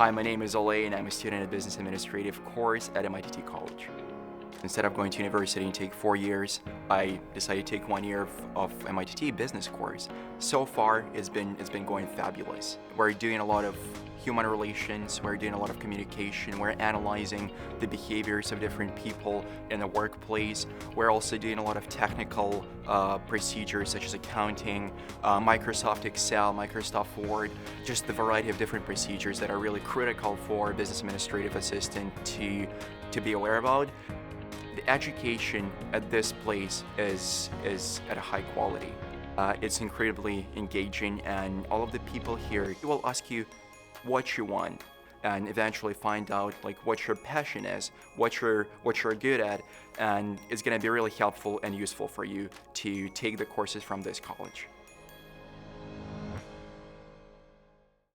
Hi, my name is Ole and I'm a student at Business Administrative course at MITT College. Instead of going to university and take 4 years, I decided to take 1 year of MITT business course. So far, it's been going fabulous. We're doing a lot of human relations, we're doing a lot of communication, we're analyzing the behaviors of different people in the workplace. We're also doing a lot of technical procedures such as accounting, Microsoft Excel, Microsoft Word, just the variety of different procedures that are really critical for a business administrative assistant to be aware about. The education at this place is at a high quality. It's incredibly engaging, and all of the people here will ask you what you want and eventually find out like what your passion is, what you're good at, and it's going to be really helpful and useful for you to take the courses from this college.